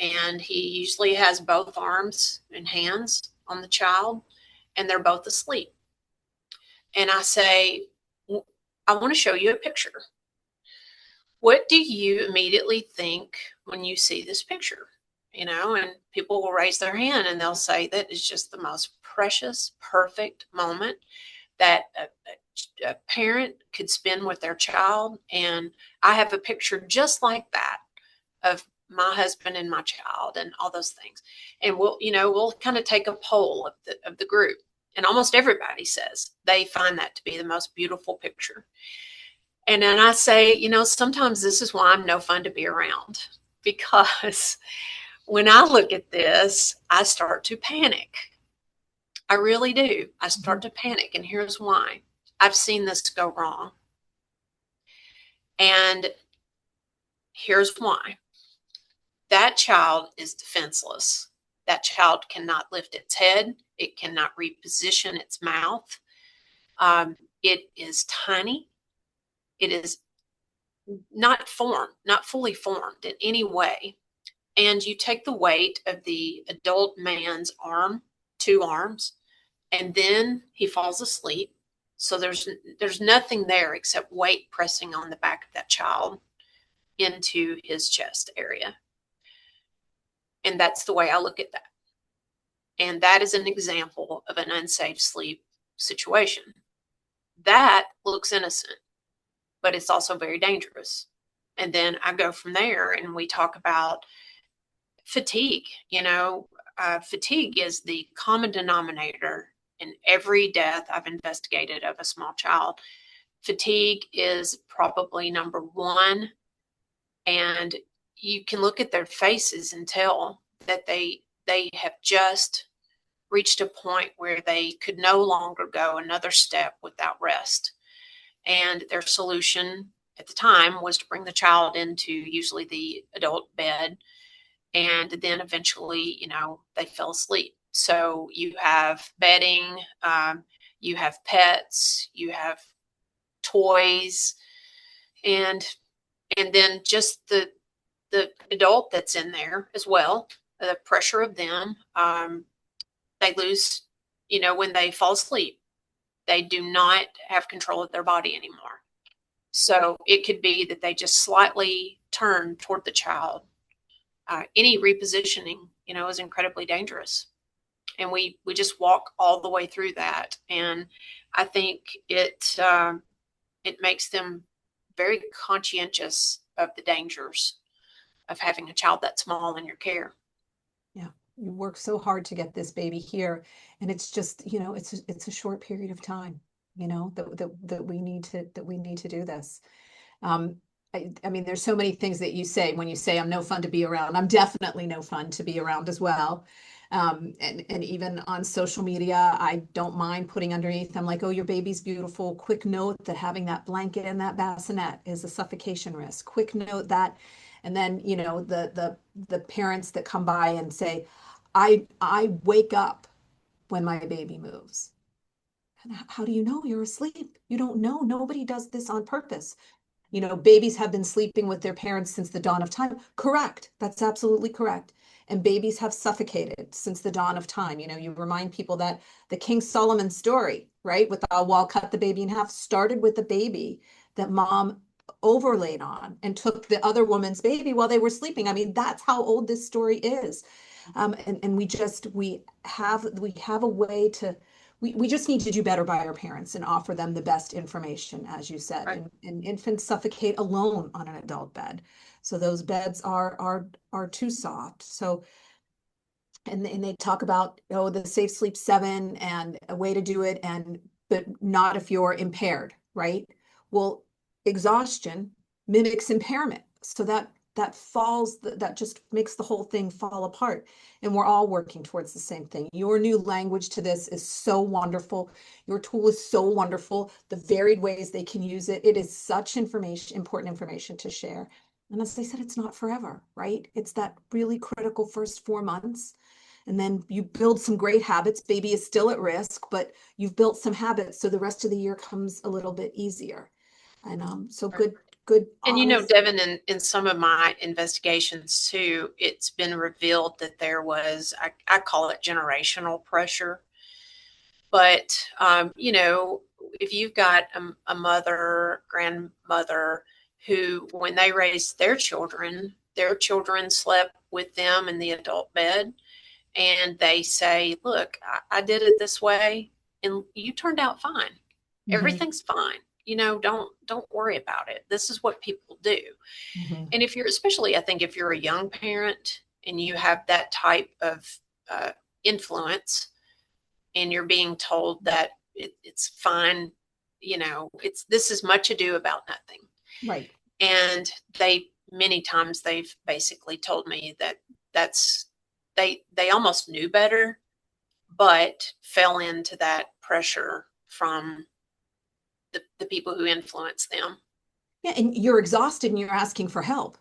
Speaker 4: And he usually has both arms and hands on the child, and they're both asleep. And I say, I want to show you a picture. What do you immediately think when you see this picture? And people will raise their hand and they'll say that is just the most precious, perfect moment that a parent could spend with their child. And I have a picture just like that of my husband and my child and all those things. And we'll kind of take a poll of the group. And almost everybody says they find that to be the most beautiful picture. And then I say, sometimes this is why I'm no fun to be around, because when I look at this, I start to panic. I really do. I start to panic. And here's why. I've seen this go wrong. And here's why. That child is defenseless. That child cannot lift its head. It cannot reposition its mouth. It is tiny. It is not fully formed in any way. And you take the weight of the adult man's arm, 2 arms, and then he falls asleep. So there's nothing there except weight pressing on the back of that child into his chest area. And that's the way I look at that. And that is an example of an unsafe sleep situation. That looks innocent, but it's also very dangerous. And then I go from there and we talk about fatigue. Fatigue is the common denominator in every death I've investigated of a small child. Fatigue is probably number 1. And you can look at their faces and tell that they have just reached a point where they could no longer go another step without rest. And their solution at the time was to bring the child into usually the adult bed. And then eventually, they fell asleep. So you have bedding, you have pets, you have toys, and then just the adult that's in there as well, the pressure of them. They lose, when they fall asleep, they do not have control of their body anymore. So it could be that they just slightly turn toward the child any repositioning, is incredibly dangerous. And we just walk all the way through that. And I think it makes them very conscientious of the dangers of having a child that small in your care.
Speaker 2: Yeah, you work so hard to get this baby here, and it's just, it's a short period of time, that we need to do this. I mean, there's so many things that you say when you say I'm no fun to be around. I'm definitely no fun to be around as well. And even on social media, I don't mind putting underneath. I'm like, oh, your baby's beautiful. Quick note that having that blanket and that bassinet is a suffocation risk. Quick note that, and then the parents that come by and say, I wake up when my baby moves. And how do you know you're asleep? You don't know. Nobody does this on purpose. Babies have been sleeping with their parents since the dawn of time. Correct. That's absolutely correct. And babies have suffocated since the dawn of time. You remind people that the King Solomon story, right, with the wall cut the baby in half, started with the baby that mom overlaid on and took the other woman's baby while they were sleeping. I mean, that's how old this story is. And we have a way to, we just need to do better by our parents and offer them the best information, as you said.
Speaker 4: Right.
Speaker 2: And infants suffocate alone on an adult bed. So those beds are too soft. So, and they talk about, the Safe Sleep 7 and a way to do it, but not if you're impaired, right? Well, exhaustion mimics impairment. So that just makes the whole thing fall apart. And we're all working towards the same thing. Your new language to this is so wonderful. Your tool is so wonderful. The varied ways they can use it. It is such important information to share. And as I said, it's not forever, right? It's that really critical first 4 months. And then you build some great habits. Baby is still at risk, but you've built some habits. So the rest of the year comes a little bit easier. And so good.
Speaker 4: And
Speaker 2: honest.
Speaker 4: Devin, in some of my investigations too, it's been revealed that there was, I call it generational pressure. But, if you've got a mother, grandmother who, when they raised their children slept with them in the adult bed, and they say, look, I did it this way and you turned out fine.
Speaker 2: Mhm.
Speaker 4: Everything's fine. Don't worry about it. This is what people do.
Speaker 2: Mhm.
Speaker 4: And especially, I think if you're a young parent and you have that type of influence and you're being told that it's fine, this is much ado about nothing.
Speaker 2: Right.
Speaker 4: And many times they've basically told me that they almost knew better, but fell into that pressure from the people who influence them.
Speaker 2: Yeah, and you're exhausted and you're asking for help.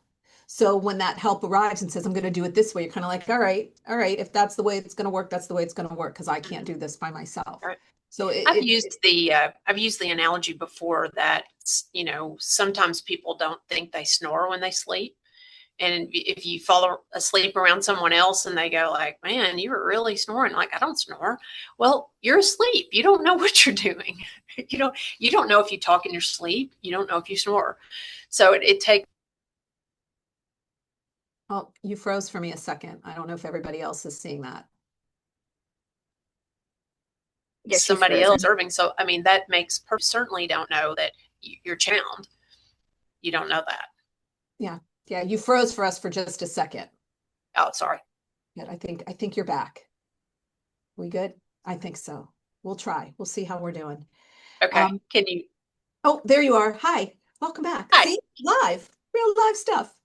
Speaker 2: So when that help arrives and says, I'm going to do it this way, you're kind of like, all right, if that's the way it's going to work, that's the way it's going to work, because I can't do this by myself.
Speaker 4: Right.
Speaker 2: So
Speaker 4: I've used the analogy before that, sometimes people don't think they snore when they sleep. And if you fall asleep around someone else and they go like, man, you were really snoring. Like, I don't snore. Well, you're asleep. You don't know what you're doing. You don't know if you talk in your sleep. You don't know if you snore. So it takes.
Speaker 2: Oh, you froze for me a second. I don't know if everybody else is seeing that.
Speaker 3: Yes,
Speaker 4: Somebody else observing. So, I mean, that makes certainly don't know that you're challenged. You don't know that.
Speaker 2: Yeah. Yeah. You froze for us for just a second.
Speaker 4: Oh, sorry.
Speaker 2: Good. I think you're back. We good? I think so. We'll try. We'll see how we're doing.
Speaker 4: Okay. Can you?
Speaker 2: Oh, there you are. Hi. Welcome back.
Speaker 4: Hi.
Speaker 2: See? Real live stuff.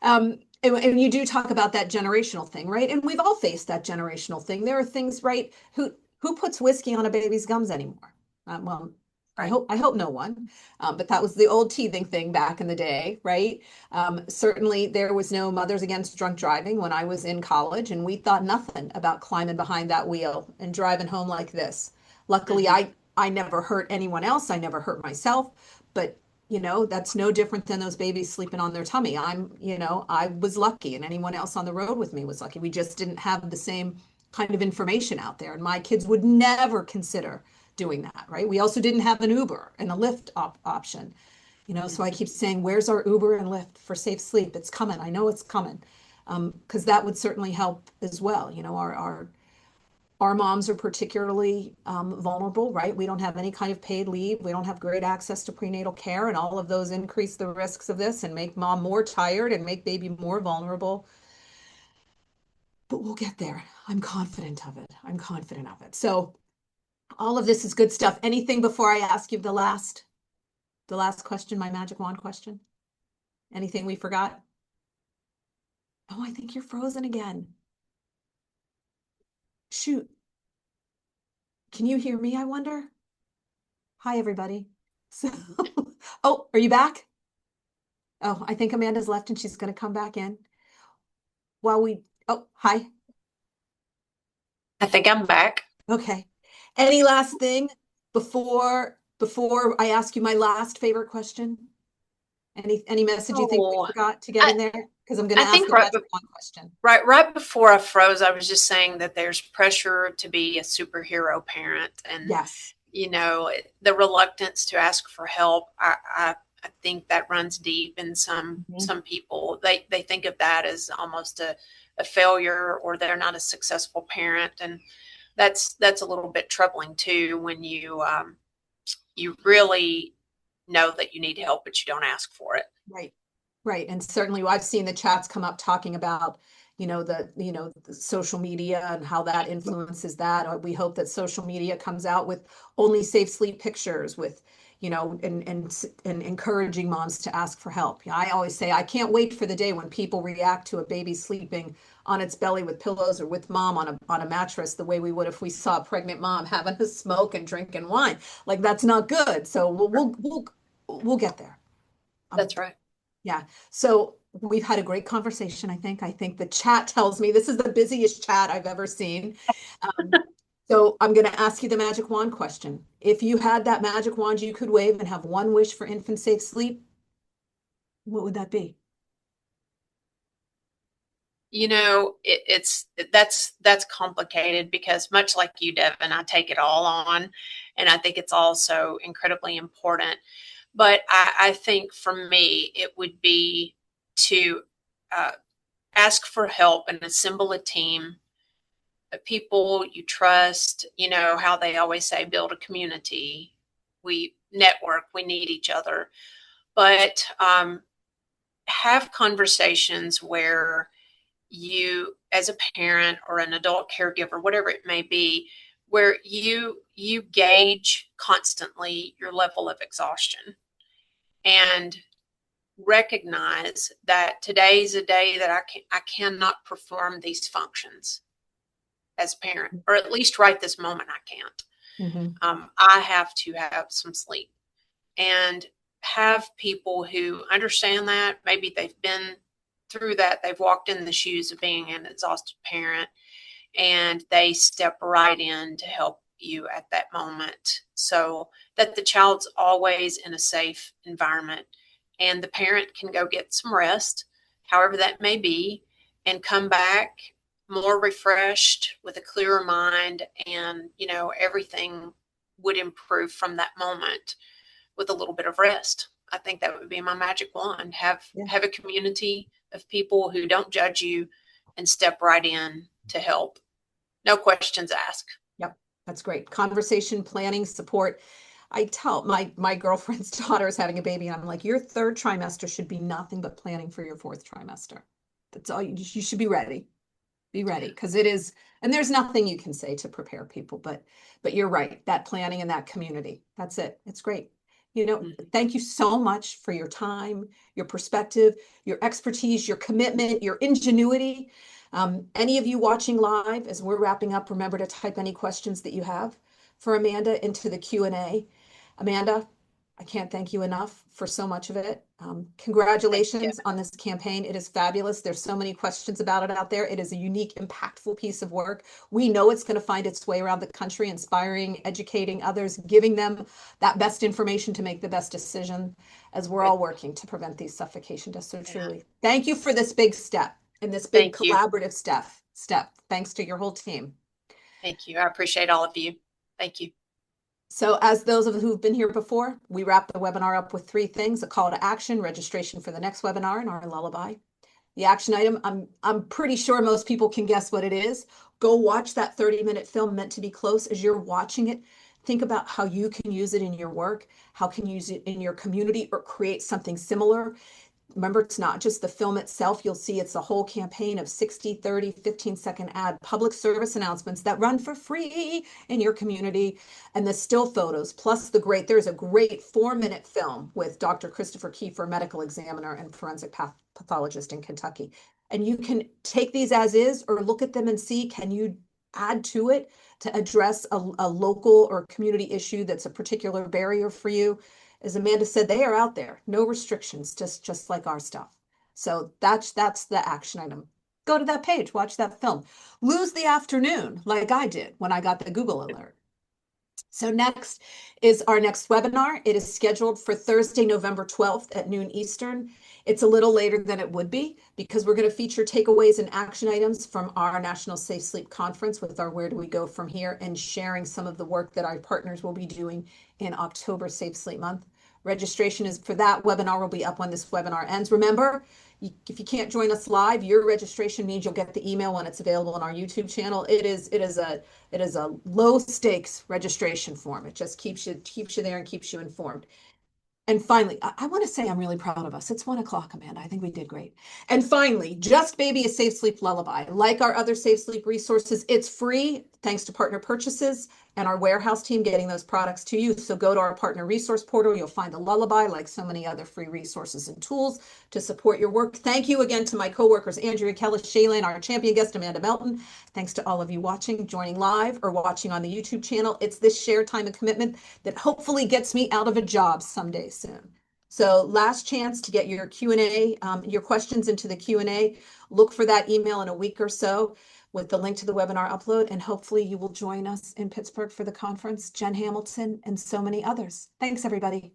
Speaker 2: And you do talk about that generational thing, right? And we've all faced that generational thing. There are things, right? Who puts whiskey on a baby's gums anymore? Well, I hope no one. But that was the old teething thing back in the day, right? Certainly there was no Mothers Against Drunk Driving when I was in college, and we thought nothing about climbing behind that wheel and driving home like this. Luckily, I never hurt anyone else. I never hurt myself, but that's no different than those babies sleeping on their tummy. I was lucky, and anyone else on the road with me was lucky. We just didn't have the same kind of information out there, and my kids would never consider doing that, right? We also didn't have an Uber and a Lyft option, so I keep saying, where's our Uber and Lyft for safe sleep? It's coming. I know it's coming. because that would certainly help as well. You know, our moms are particularly vulnerable, right? We don't have any kind of paid leave. We don't have great access to prenatal care, and all of those increase the risks of this and make mom more tired and make baby more vulnerable. But we'll get there. I'm confident of it. I'm confident of it. So all of this is good stuff. Anything before I ask you the last question, my magic wand question? Anything we forgot? Oh, I think you're frozen again. Shoot. Can you hear me, I wonder? Hi, everybody. So, oh, are you back? Oh, I think Amanda's left and she's going to come back in. Oh, hi.
Speaker 4: I think I'm back.
Speaker 2: Okay. Any last thing before I ask you my last favorite question? Any message you think we forgot to get in there? Because I'm going to ask the one question.
Speaker 4: Right before I froze, I was just saying that there's pressure to be a superhero parent, and
Speaker 2: yes,
Speaker 4: you know, the reluctance to ask for help. I think that runs deep in some people. They think of that as almost a failure, or they're not a successful parent, and that's a little bit troubling too when you really know that you need help, but you don't ask for it.
Speaker 2: Right. And certainly I've seen the chats come up talking about, the social media and how that influences that. We hope that social media comes out with only safe sleep pictures, with, and encouraging moms to ask for help. I always say, I can't wait for the day when people react to a baby sleeping on its belly with pillows or with mom on a mattress the way we would if we saw a pregnant mom having a smoke and drinking wine. Like, that's not good. So we'll get there.
Speaker 4: That's right.
Speaker 2: Yeah. So we've had a great conversation, I think. I think the chat tells me this is the busiest chat I've ever seen. So I'm going to ask you the magic wand question. If you had that magic wand you could wave and have one wish for infant safe sleep, what would that be?
Speaker 4: That's complicated, because much like you, Devin, I take it all on, and I think it's also incredibly important. But I think for me, it would be to ask for help and assemble a team of people you trust. You know how they always say, build a community. We network, we need each other. But have conversations where you, as a parent or an adult caregiver, whatever it may be, where you gauge constantly your level of exhaustion and recognize that today's a day that I cannot perform these functions as a parent, or at least right this moment I can't. I have to have some sleep, and have people who understand that. Maybe they've been through that. They've walked in the shoes of being an exhausted parent, and they step right in to help you at that moment, so that the child's always in a safe environment, and the parent can go get some rest, however that may be, and come back more refreshed with a clearer mind. And everything would improve from that moment with a little bit of rest. I think that would be my magic wand. Have a community of people who don't judge you and step right in to help. No questions asked.
Speaker 2: Yep. That's great. Conversation, planning, support. I tell my girlfriend's daughter is having a baby, and I'm like, your third trimester should be nothing but planning for your fourth trimester. That's all. You should be ready. Be ready, because it is, and there's nothing you can say to prepare people, but you're right. That planning and that community, that's it. It's great. Thank you so much for your time, your perspective, your expertise, your commitment, your ingenuity. Any of you watching live, as we're wrapping up, remember to type any questions that you have for Amanda into the Q&A. Amanda, I can't thank you enough for so much of it. Congratulations on this campaign. It is fabulous. There's so many questions about it out there. It is a unique, impactful piece of work. We know it's going to find its way around the country, inspiring, educating others, giving them that best information to make the best decision, as we're all working to prevent these suffocation deaths. So truly, thank you for this big step and this big collaborative step. Thanks to your whole team.
Speaker 4: Thank you. I appreciate all of you. Thank you.
Speaker 2: So as those of you who've been here before, we wrap the webinar up with 3 things: a call to action, registration for the next webinar, and our lullaby. The action item, I'm pretty sure most people can guess what it is. Go watch that 30-minute film meant to be close. As you're watching it, think about how you can use it in your work, how can you use it in your community or create something similar. Remember, it's not just the film itself. You'll see it's a whole campaign of 60, 30, 15-second ad public service announcements that run for free in your community, and the still photos, plus there's a great 4-minute film with Dr. Christopher Kiefer, medical examiner and forensic pathologist in Kentucky. And you can take these as is or look at them and see, can you add to it to address a local or community issue that's a particular barrier for you? As Amanda said, they are out there, no restrictions, just like our stuff. So that's the action item. Go to that page, watch that film. Lose the afternoon like I did when I got the Google alert. So next is our next webinar. It is scheduled for Thursday, November 12th at noon Eastern. It's a little later than it would be because we're going to feature takeaways and action items from our National Safe Sleep Conference with our Where Do We Go From Here, and sharing some of the work that our partners will be doing in October Safe Sleep Month. Registration is for that webinar will be up when this webinar ends. Remember, if you can't join us live, your registration means you'll get the email when it's available on our YouTube channel. It is a low stakes registration form. It just keeps you there and keeps you informed. And finally, I want to say I'm really proud of us. It's 1 o'clock, Amanda. I think we did great. And finally, Just Baby, a Safe Sleep Lullaby. Like our other Safe Sleep resources, it's free thanks to partner purchases and our warehouse team getting those products to you. So go to our partner resource portal. You'll find the lullaby, like so many other free resources and tools to support your work. Thank you again to my coworkers, Andrea Kellis, Shaylin, our champion guest, Amanda Melton. Thanks to all of you watching, joining live or watching on the YouTube channel. It's this shared time and commitment that hopefully gets me out of a job someday soon. So last chance to get your Q&A, your questions into the Q&A. Look for that email in a week or so with the link to the webinar upload, and hopefully you will join us in Pittsburgh for the conference, Jen Hamilton, and so many others. Thanks, everybody.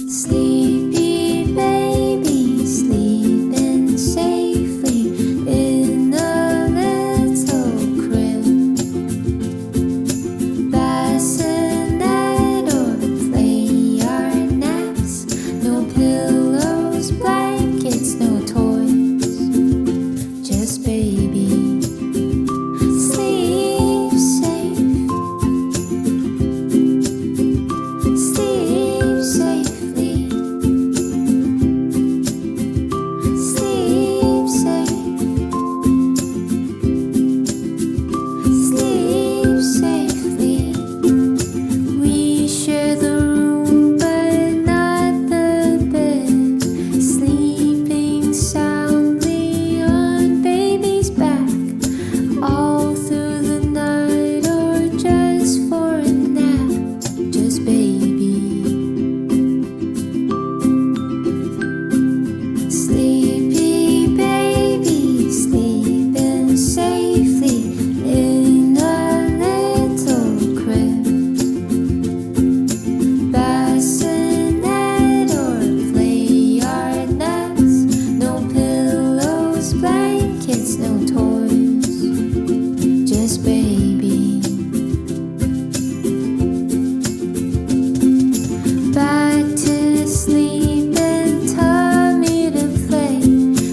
Speaker 5: Sleepy baby, sleeping safely in a little crib. Bassinet or play our naps. No pillows, blankets, no toys. Just baby. Sleep safe. Sleep safely. Sleep safe. Sleep safely. We share the room, but not the bed. Sleeping soundly on baby's back, all through the night or just for a nap. Just baby. Sleepy baby, sleeping safely in a little crib. Bassinet or play yard naps. No pillows, blankets, no toys. Just baby. Back to sleep and tummy to play.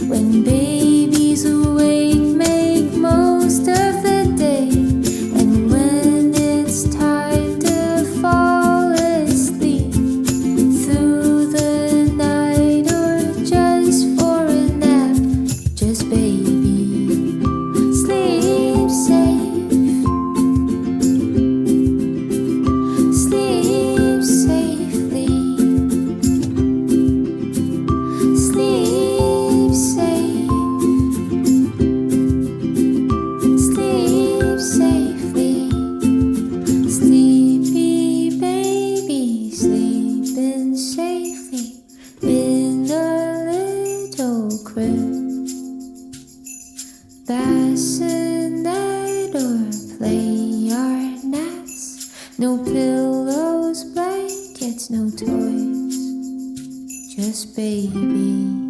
Speaker 5: When baby's awake, make most of the day. And when it's time to fall asleep, through the night or just for a nap. Just baby. Sleep safe. Sleep safely. Sleep safe. Sleep safely. Sleepy baby, sleeping safely in a little crib. Bassinet or play yard naps. No pillows, blankets, no toys. Just baby.